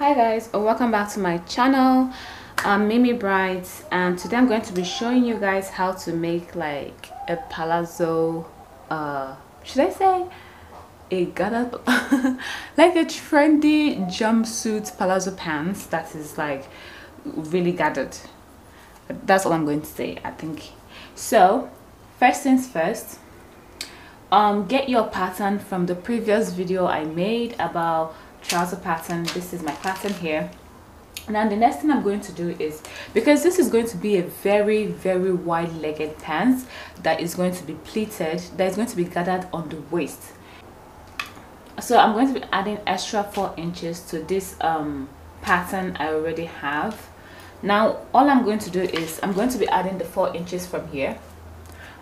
Hi guys, welcome back to my channel. I'm Mimi Bright, and today I'm going to be showing you guys how to make like a palazzo, should I say a gathered like a trendy jumpsuit palazzo pants that is like really gathered. That's all I'm going to say, I think. So first things first, get your pattern from the previous video I made about trouser pattern. This is my pattern here. Now the next thing I'm going to do is, because this is going to be a very wide-legged pants that is going to be pleated, that is going to be gathered on the waist, so I'm going to be adding extra 4 inches to this pattern I already have. Now all I'm going to do is I'm going to be adding the 4 inches from here.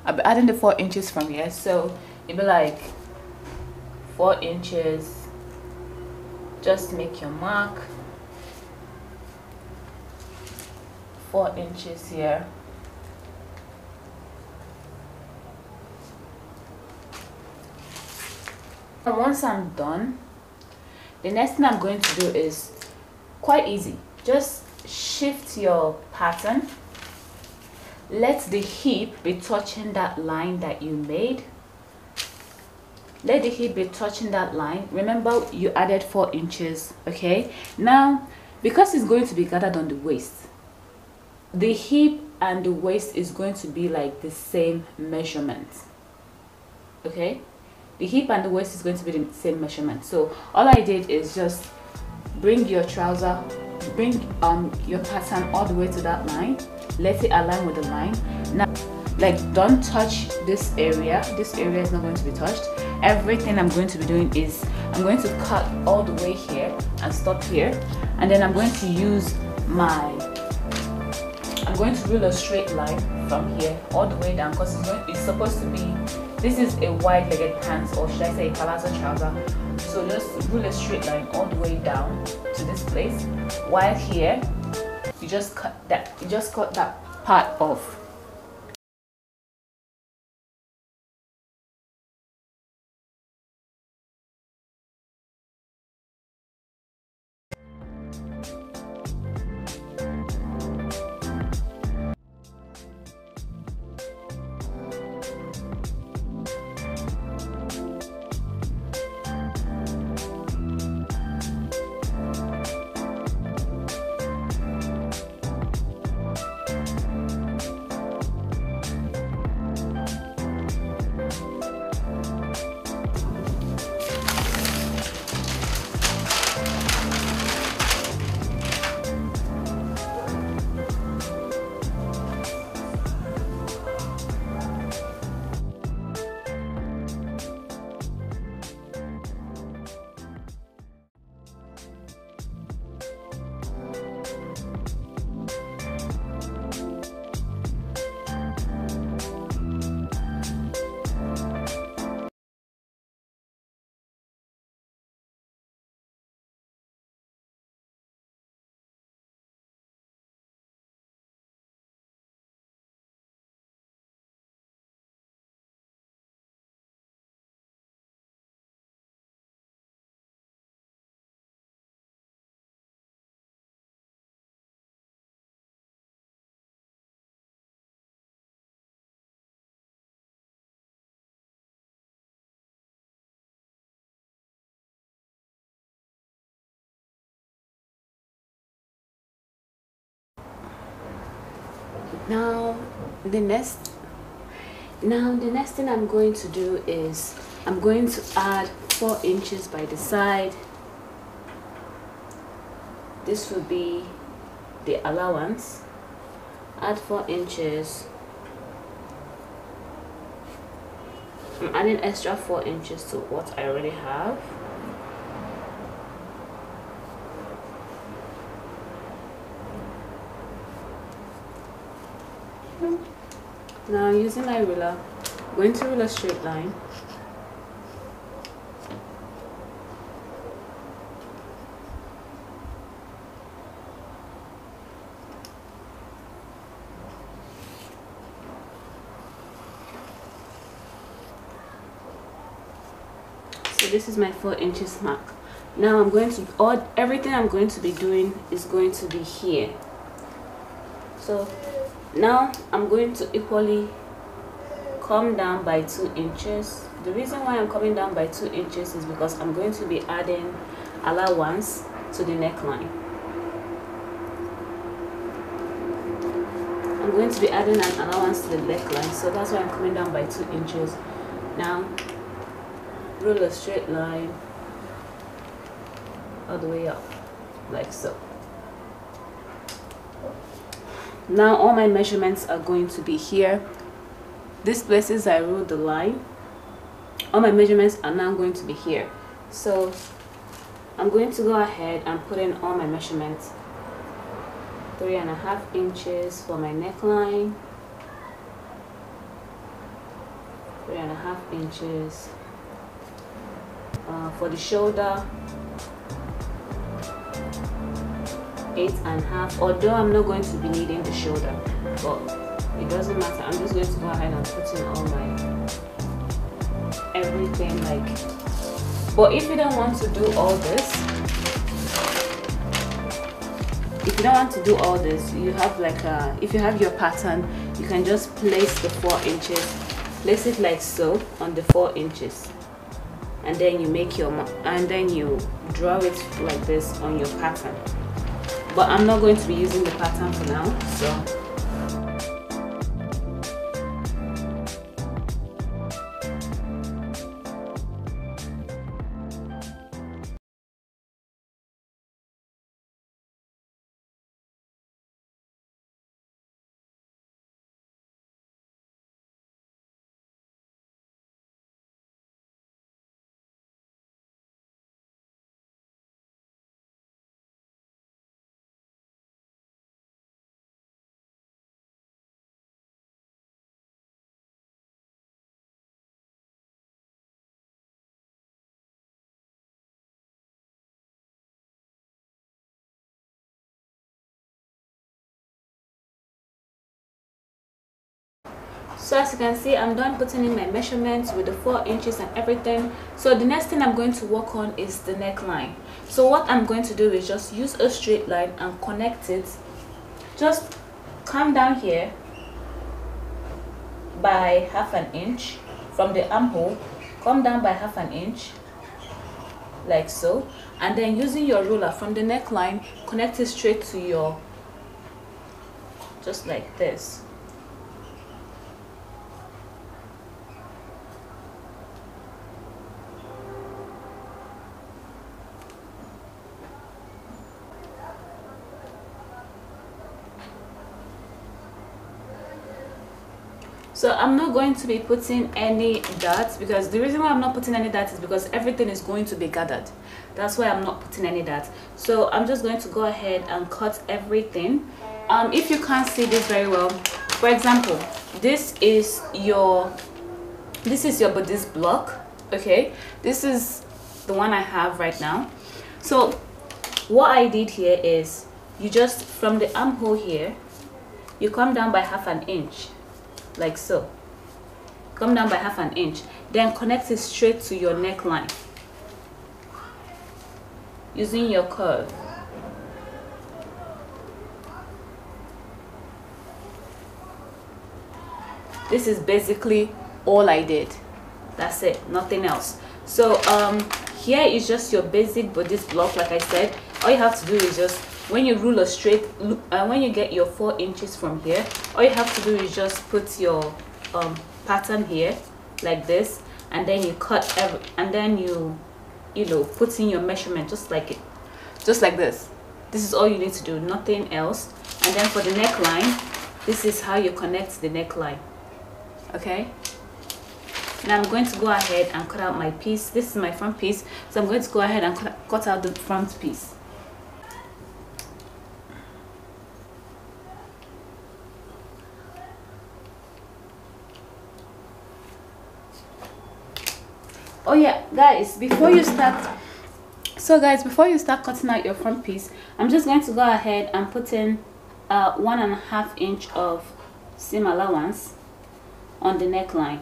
I'll be adding the 4 inches from here, so it'll be like 4 inches. Just make your mark, 4 inches here. And once I'm done, the next thing I'm going to do is quite easy. Just shift your pattern. Let the hip be touching that line that you made. Let the hip be touching that line. Remember, you added 4 inches. Okay, now because it's going to be gathered on the waist, the hip and the waist is going to be like the same measurement. Okay, the hip and the waist is going to be the same measurement. So all I did is just bring your trouser, bring your pattern all the way to that line. Let it align with the line. Now, like, don't touch this area. This area is not going to be touched. Everything I'm going to be doing is I'm going to cut all the way here and stop here, and then I'm going to use I'm going to rule a straight line from here all the way down, because it's supposed to be, this is a wide-legged pants, or should I say a palazzo trouser. So just rule a straight line all the way down to this place, while here you just cut that part off. Now the next thing I'm going to do is I'm going to add 4 inches by the side. This will be the allowance. Add 4 inches. I'm adding extra 4 inches to what I already have. Now using my ruler, I'm going to rule a straight line. So this is my 4 inches mark. Now I'm going to, everything I'm going to be doing is going to be here. So now I'm going to equally come down by 2 inches. The reason why I'm coming down by 2 inches is because I'm going to be adding allowance to the neckline. I'm going to be adding an allowance to the neckline, so that's why I'm coming down by 2 inches. Now roll a straight line all the way up, like so. Now all my measurements are going to be here. These places I ruled the line, all my measurements are now going to be here. So I'm going to go ahead and put in all my measurements. 3.5 inches for my neckline, 3.5 inches for the shoulder, 8.5, although I'm not going to be needing the shoulder, but it doesn't matter. I'm just going to go ahead and put in all my everything, like. But if you don't want to do all this, you have like if you have your pattern, you can just place the 4 inches, place it like so on the 4 inches, and then you make your and then you draw it like this on your pattern. But I'm not going to be using the pattern for now, so as you can see, I'm done putting in my measurements with the 4 inches and everything. So the next thing I'm going to work on is the neckline. So what I'm going to do is just use a straight line and connect it. Just come down here by 1/2 inch from the armhole, come down by 1/2 inch like so, and then using your ruler from the neckline, connect it straight to your, just like this. So I'm not going to be putting any dots, because the reason why I'm not putting any dots is because everything is going to be gathered. That's why I'm not putting any dots. So I'm just going to go ahead and cut everything. If you can't see this very well, for example, this is your Buddhist block. Okay, this is the one I have right now. So what I did here is, you just, from the armhole here, you come down by 1/2 inch like so. Come down by 1/2 inch, then connect it straight to your neckline using your curve. This is basically all I did. That's it, nothing else. So here is just your basic Buddhist block. Like I said, all you have to do is just, when you rule a straight, when you get your 4 inches from here, all you have to do is just put your pattern here like this, and then you cut and then you know, put in your measurement just like this. This is all you need to do, nothing else. And then for the neckline, this is how you connect the neckline. Okay, now I'm going to go ahead and cut out my piece. This is my front piece, so I'm going to go ahead and cut out the front piece. Oh yeah, guys, before you start cutting out your front piece, I'm just going to go ahead and put in 1.5 inch of seam allowance on the neckline.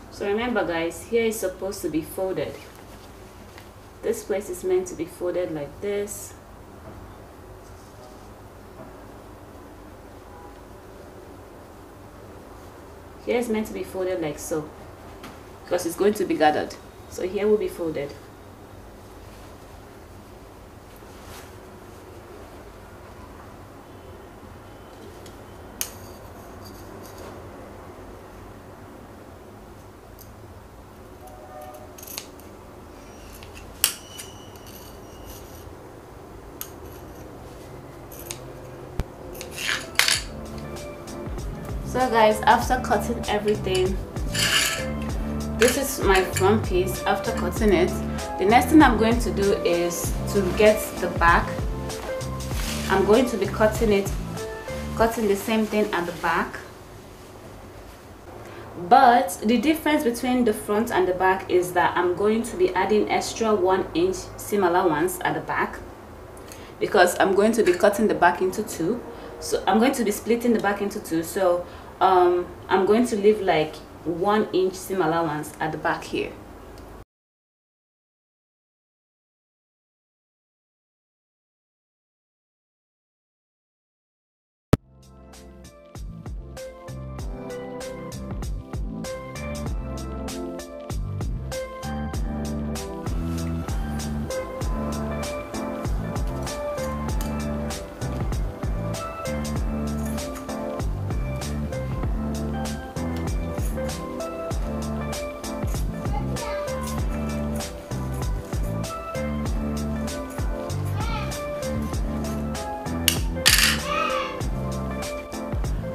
So remember guys, here is supposed to be folded. This place is meant to be folded like this. Here is meant to be folded like so, because it's going to be gathered. So here will be folded. So guys, after cutting everything, this is my front piece. After cutting it, the next thing I'm going to do is to get the back. I'm going to be cutting the same thing at the back, but the difference between the front and the back is that I'm going to be adding extra 1 inch seam allowance at the back, because I'm going to be cutting the back into two. So I'm going to be splitting the back into two, so I'm going to leave like 1 inch seam allowance at the back here.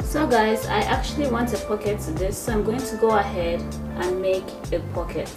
So guys, I actually want a pocket to this, so I'm going to go ahead and make a pocket.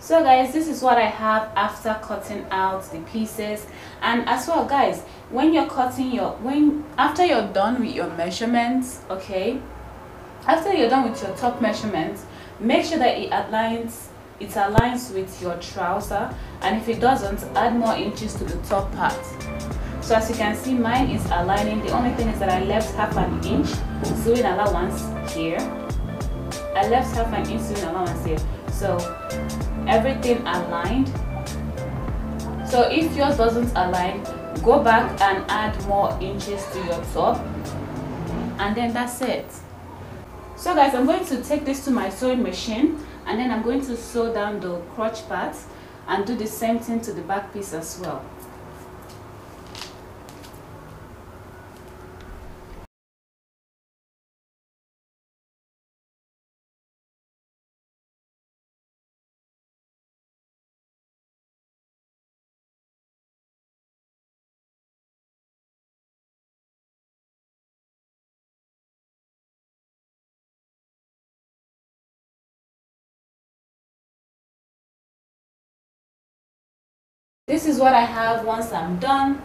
So guys, this is what I have after cutting out the pieces. And as well guys, when you're cutting after you're done with your measurements, okay, after you're done with your top measurements, make sure that it aligns with your trouser, and if it doesn't, add more inches to the top part. So as you can see, mine is aligning. The only thing is that I left half an inch sewing allowance here. I left half an inch sewing allowance here, so everything aligned. So if yours doesn't align, go back and add more inches to your top, and then that's it. So guys, I'm going to take this to my sewing machine, and then I'm going to sew down the crotch parts and do the same thing to the back piece as well. This is what I have once I'm done.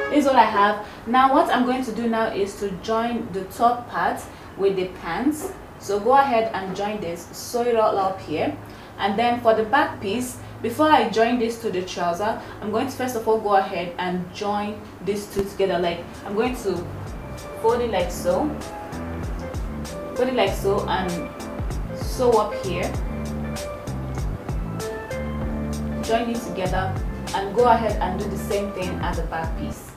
This is what I have. Now what I'm going to do now is to join the top part with the pants. So go ahead and join this, sew it all up here. And then for the back piece, before I join this to the trouser, I'm going to first of all go ahead and join these two together. Like, I'm going to fold it like so. Fold it like so and sew up here, join it together, and go ahead and do the same thing at the back piece.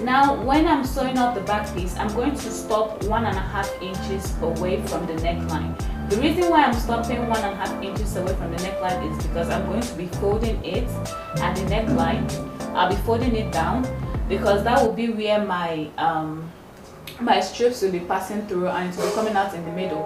Now when I'm sewing up the back piece, I'm going to stop 1.5 inches away from the neckline. The reason why I'm stopping 1.5 inches away from the neckline is because I'm going to be folding it at the neckline. I'll be folding it down because that will be where my my strips will be passing through, and it will be coming out in the middle.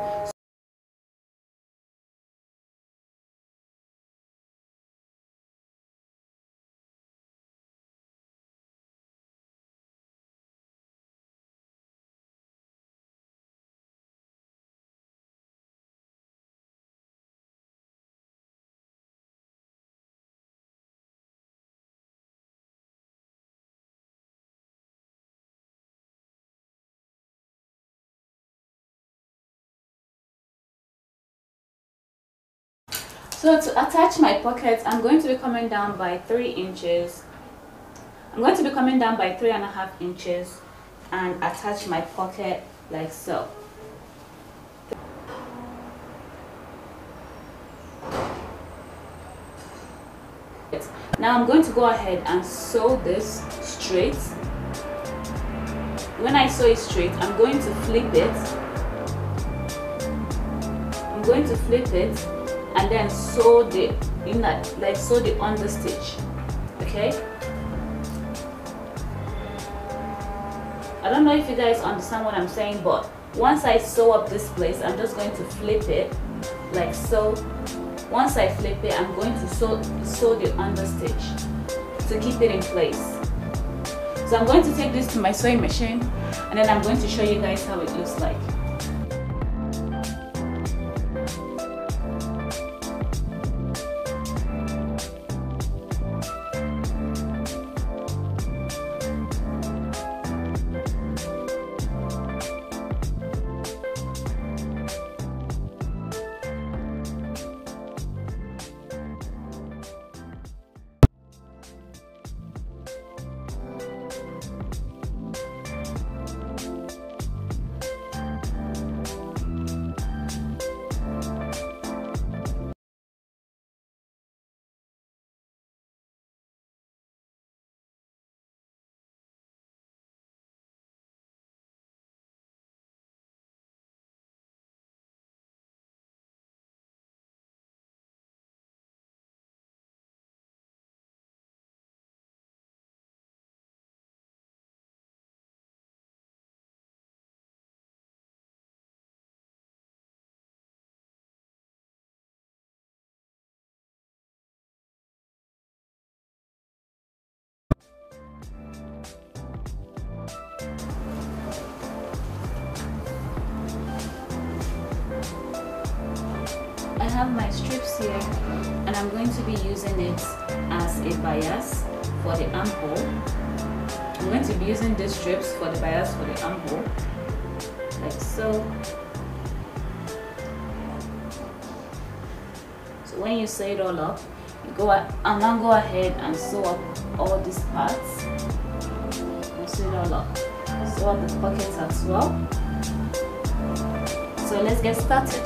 So to attach my pockets, I'm going to be coming down by 3 inches. I'm going to be coming down by 3.5 inches and attach my pocket like so. Now I'm going to go ahead and sew this straight. When I sew it straight, I'm going to flip it. I'm going to flip it and then sew the inner, like sew the understitch. Okay, I don't know if you guys understand what I'm saying, but once I sew up this place, I'm just going to flip it like so. Once I flip it, I'm going to sew the understitch to keep it in place. So I'm going to take this to my sewing machine and then I'm going to show you guys how it looks like. I have my strips here and I'm going to be using it as a bias for the armhole. I'm going to be using these strips for the bias for the armhole, like so. So when you sew it all up, you now go ahead and sew up all these parts. And sew it all up. Sew up the pockets as well. So let's get started.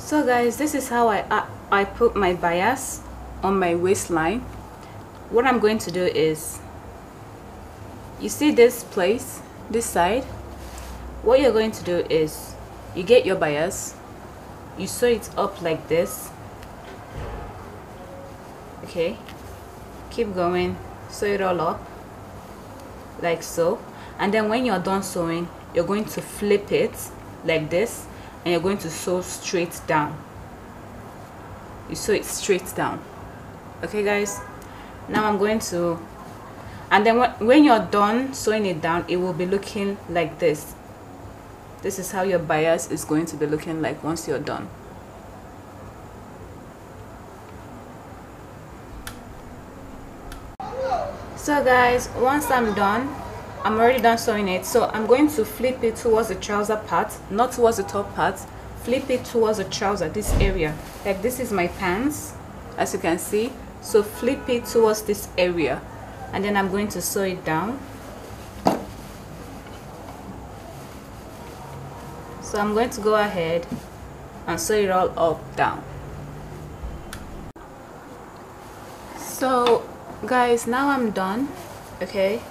So guys, this is how I put my bias on my waistline. What I'm going to do is, you see this place, this side, what you're going to do is you get your bias, you sew it up like this. Okay, keep going, sew it all up like so, and then when you're done sewing, you're going to flip it like this and you're going to sew straight down. You sew it straight down. Okay guys, now I'm going to, and then when you're done sewing it down, it will be looking like this. This is how your bias is going to be looking like once you're done. So guys, once I'm done, I'm already done sewing it, so I'm going to flip it towards the trouser part, not towards the top part. Flip it towards the trouser, this area. Like this is my pants, as you can see. So flip it towards this area, and then I'm going to sew it down. So I'm going to go ahead and sew it all up down. So guys, now I'm done. Okay,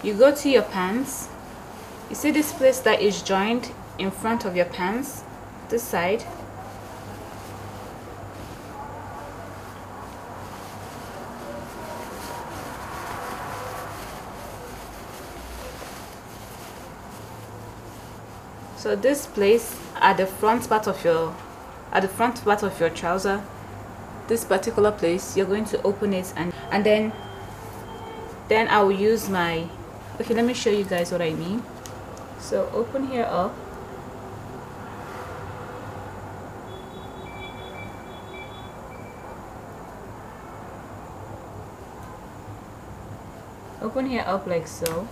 you go to your pants, you see this place that is joined in front of your pants, this side. So this place at the front part of your trouser, this particular place, you're going to open it, and then I will use my, okay, let me show you guys what I mean. So open here up, open here up like so,